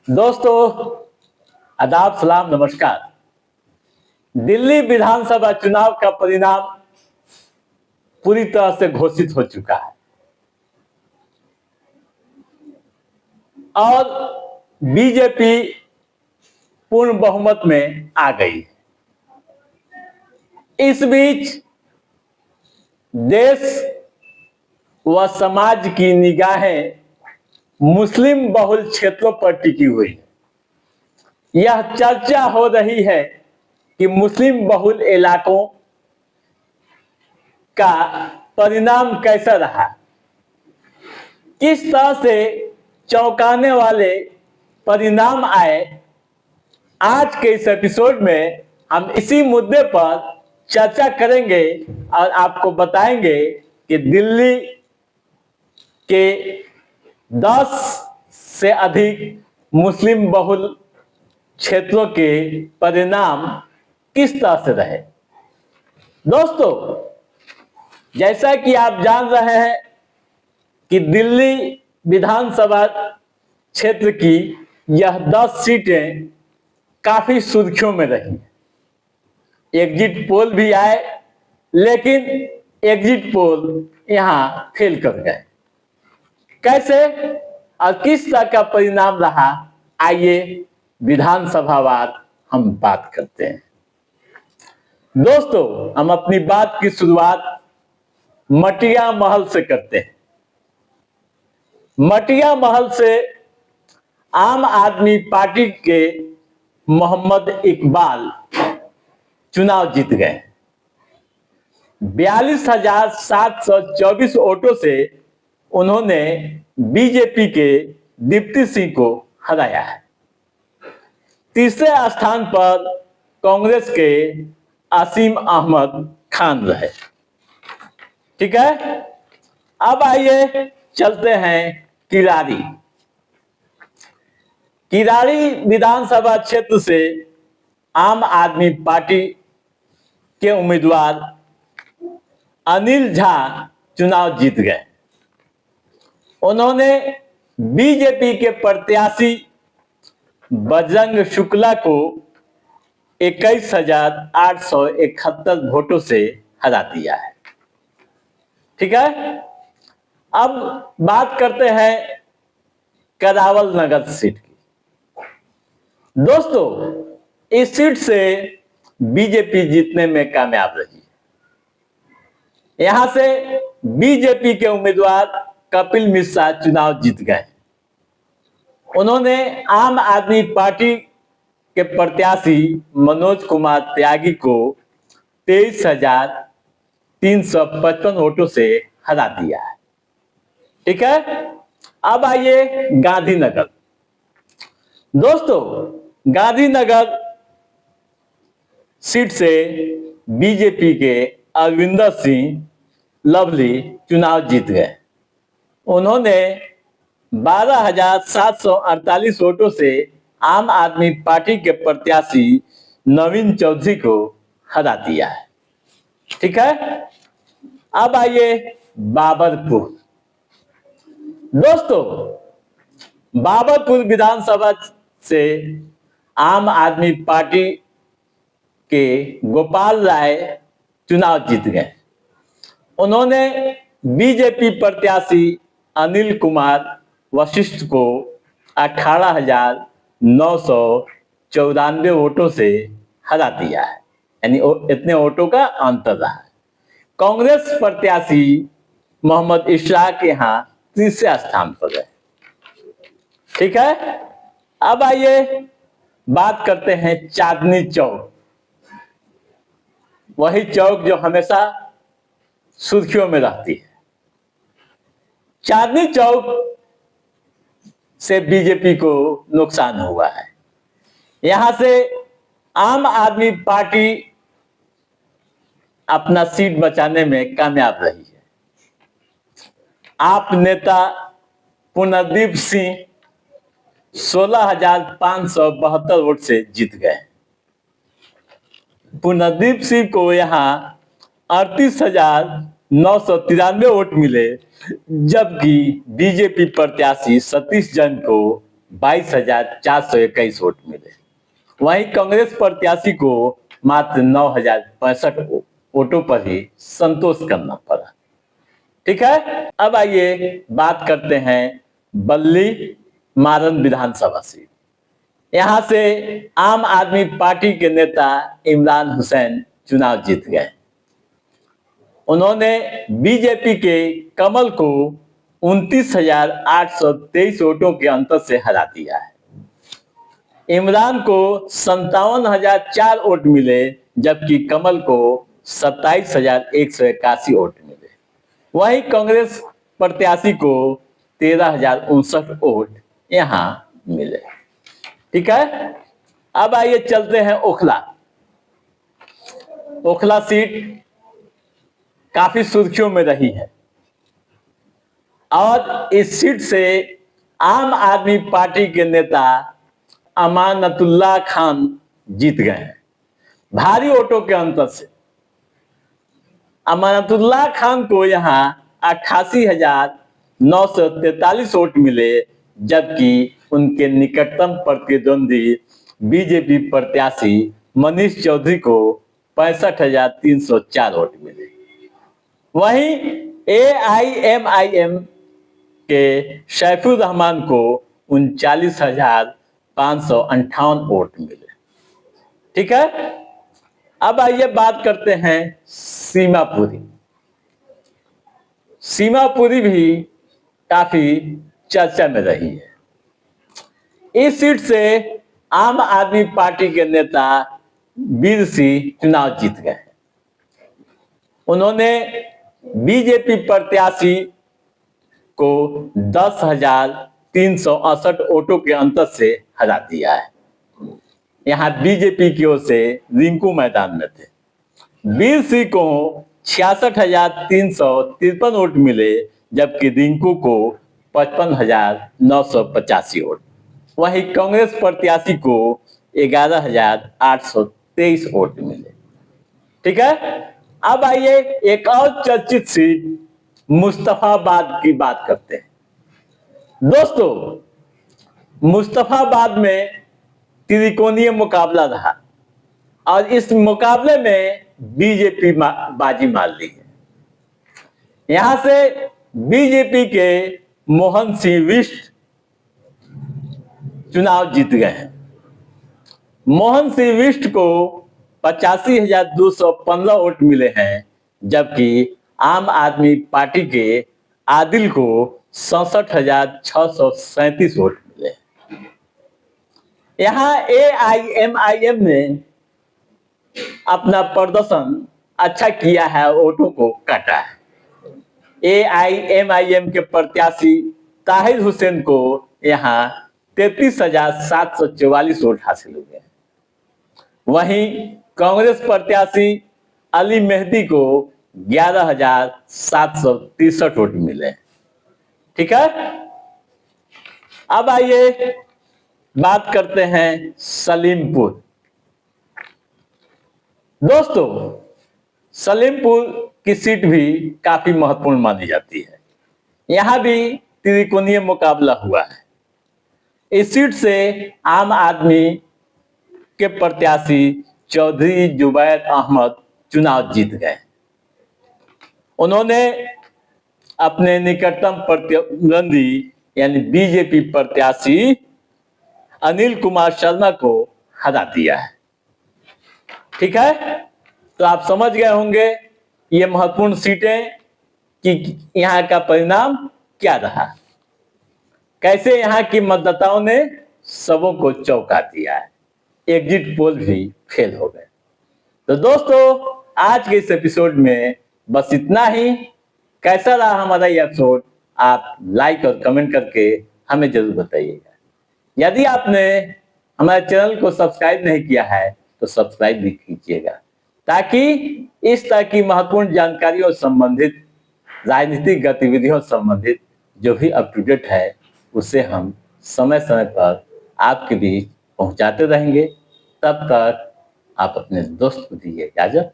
दोस्तों, आदाब, सलाम, नमस्कार। दिल्ली विधानसभा चुनाव का परिणाम पूरी तरह से घोषित हो चुका है और बीजेपी पूर्ण बहुमत में आ गई है। इस बीच देश व समाज की निगाहें मुस्लिम बहुल क्षेत्रों पर टिकी हुई है। यह चर्चा हो रही है कि मुस्लिम बहुल इलाकों का परिणाम कैसा रहा, किस तरह से चौंकाने वाले परिणाम आए। आज के इस एपिसोड में हम इसी मुद्दे पर चर्चा करेंगे और आपको बताएंगे कि दिल्ली के 10 से अधिक मुस्लिम बहुल क्षेत्रों के परिणाम किस तरह से रहे। दोस्तों, जैसा कि आप जान रहे हैं कि दिल्ली विधानसभा क्षेत्र की यह 10 सीटें काफी सुर्खियों में रही। एग्जिट पोल भी आए, लेकिन एग्जिट पोल यहां फेल कर गए। कैसे और किस तरह का परिणाम रहा, आइए विधानसभावार हम बात करते हैं। दोस्तों, हम अपनी बात की शुरुआत मटिया महल से करते हैं। मटिया महल से आम आदमी पार्टी के मोहम्मद इकबाल चुनाव जीत गए। 42,724 वोटों से उन्होंने बीजेपी के दीप्ति सिंह को हराया है। तीसरे स्थान पर कांग्रेस के आसिम अहमद खान रहे। ठीक है, अब आइए चलते हैं किरारी। किरारी विधानसभा क्षेत्र से आम आदमी पार्टी के उम्मीदवार अनिल झा चुनाव जीत गए। उन्होंने बीजेपी के प्रत्याशी बजरंग शुक्ला को 21,871 वोटों से हरा दिया है। ठीक है, अब बात करते हैं करावल नगर सीट की। दोस्तों, इस सीट से बीजेपी जीतने में कामयाब रही। यहां से बीजेपी के उम्मीदवार कपिल मिश्रा चुनाव जीत गए। उन्होंने आम आदमी पार्टी के प्रत्याशी मनोज कुमार त्यागी को 23,355 वोटों से हरा दिया है। ठीक है, अब आइए गांधीनगर। दोस्तों, गांधीनगर सीट से बीजेपी के अरविंदर सिंह लवली चुनाव जीत गए। उन्होंने 12,748 वोटों से आम आदमी पार्टी के प्रत्याशी नवीन चौधरी को हरा दिया है। ठीक है, अब आइए बाबरपुर। दोस्तों, बाबरपुर विधानसभा से आम आदमी पार्टी के गोपाल राय चुनाव जीत गए। उन्होंने बीजेपी प्रत्याशी अनिल कुमार वशिष्ठ को 18,994 वोटों से हरा दिया है, यानी इतने वोटों का अंतर रहा है। कांग्रेस प्रत्याशी मोहम्मद इशराक यहां तीसरे स्थान पर है। ठीक है, अब आइए बात करते हैं चांदनी चौक। वही चौक जो हमेशा सुर्खियों में रहती है। चांदनी चौक से बीजेपी को नुकसान हुआ है। यहां से आम आदमी पार्टी अपना सीट बचाने में कामयाब रही है। आप नेता पुनर्दीप सिंह 16,572 वोट से जीत गए। पुनर्दीप सिंह को यहां 38,993 वोट मिले, जबकि बीजेपी प्रत्याशी सतीश जैन को 22,421 वोट मिले। वहीं कांग्रेस प्रत्याशी को मात्र 9,065 वोटों पर ही संतोष करना पड़ा। ठीक है, अब आइए बात करते हैं बल्ली मारन विधानसभा सीट। यहां से आम आदमी पार्टी के नेता इमरान हुसैन चुनाव जीत गए। उन्होंने बीजेपी के कमल को 29,823 वोटों के अंतर से हरा दिया है। इमरान को 57,004 वोट मिले, जबकि कमल को 27,181 वोट मिले। वहीं कांग्रेस प्रत्याशी को 13,059 वोट यहां मिले। ठीक है, अब आइए चलते हैं ओखला। ओखला सीट काफी सुर्खियों में रही है और इस सीट से आम आदमी पार्टी के नेता अमानतुल्लाह खान जीत गए हैं भारी वोटों के अंतर से। अमानतुल्लाह खान को यहां 88,943 वोट मिले, जबकि उनके निकटतम प्रतिद्वंदी बीजेपी प्रत्याशी मनीष चौधरी को 65,304 वोट मिले। वहीं AIMIM के सैफुर रहमान को 39,558 वोट मिले। ठीक है, अब आइए बात करते हैं सीमापुरी। सीमापुरी भी काफी चर्चा में रही है। इस सीट से आम आदमी पार्टी के नेता वीर सिंह चुनाव जीत गए। उन्होंने बीजेपी प्रत्याशी को 10,368 वोटों के अंतर से हरा दिया है। यहां बीजेपी की ओर से रिंकू मैदान में थे। वीर सिंह को 66,353 वोट मिले, जबकि रिंकू को 55,985 वोट। वहीं कांग्रेस प्रत्याशी को 11,823 वोट मिले। ठीक है, अब आइए एक और चर्चित सीट मुस्तफाबाद की बात करते हैं। दोस्तों, मुस्तफाबाद में त्रिकोणीय मुकाबला रहा और इस मुकाबले में बीजेपी बाजी मार ली है। यहां से बीजेपी के मोहन सिंह बिष्ट चुनाव जीत गए हैं। मोहन सिंह बिष्ट को 85,215 वोट मिले हैं, जबकि आम आदमी पार्टी के आदिल को 67,637 वोट मिले। यहां AIMIM ने अपना प्रदर्शन अच्छा किया है, वोटों को काटा है। AIMIM के प्रत्याशी ताहिर हुसैन को यहां 33,744 वोट हासिल हुए। वहीं कांग्रेस प्रत्याशी अली मेहदी को 11,763 वोट मिले। ठीक है, अब आइए बात करते हैं सलीमपुर। दोस्तों, सलीमपुर की सीट भी काफी महत्वपूर्ण मानी जाती है। यहां भी त्रिकोणीय मुकाबला हुआ है। इस सीट से आम आदमी के प्रत्याशी चौधरी जुबैर अहमद चुनाव जीत गए। उन्होंने अपने निकटतम प्रतिद्वंदी यानी बीजेपी प्रत्याशी अनिल कुमार शर्मा को हरा दिया है। ठीक है, तो आप समझ गए होंगे ये महत्वपूर्ण सीटें कि यहां का परिणाम क्या रहा, कैसे यहां की मतदाताओं ने सबों को चौंका दिया है। एग्जिट पोल भी फेल हो गए। तो दोस्तों, आज के इस एपिसोड में बस इतना ही। कैसा रहा हमारा ये एपिसोड, आप लाइक और कमेंट करके हमें जरूर बताइएगा। यदि आपने हमारे चैनल को सब्सक्राइब नहीं किया है तो सब्सक्राइब भी कीजिएगा, ताकि इस तरह की महत्वपूर्ण जानकारियों संबंधित, राजनीतिक गतिविधियों संबंधित जो भी अप टू डेट है उसे हम समय समय पर आपके बीच पहुंचाते रहेंगे। तब तक आप अपने दोस्त को दीजिए इजाजत।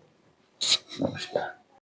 नमस्कार।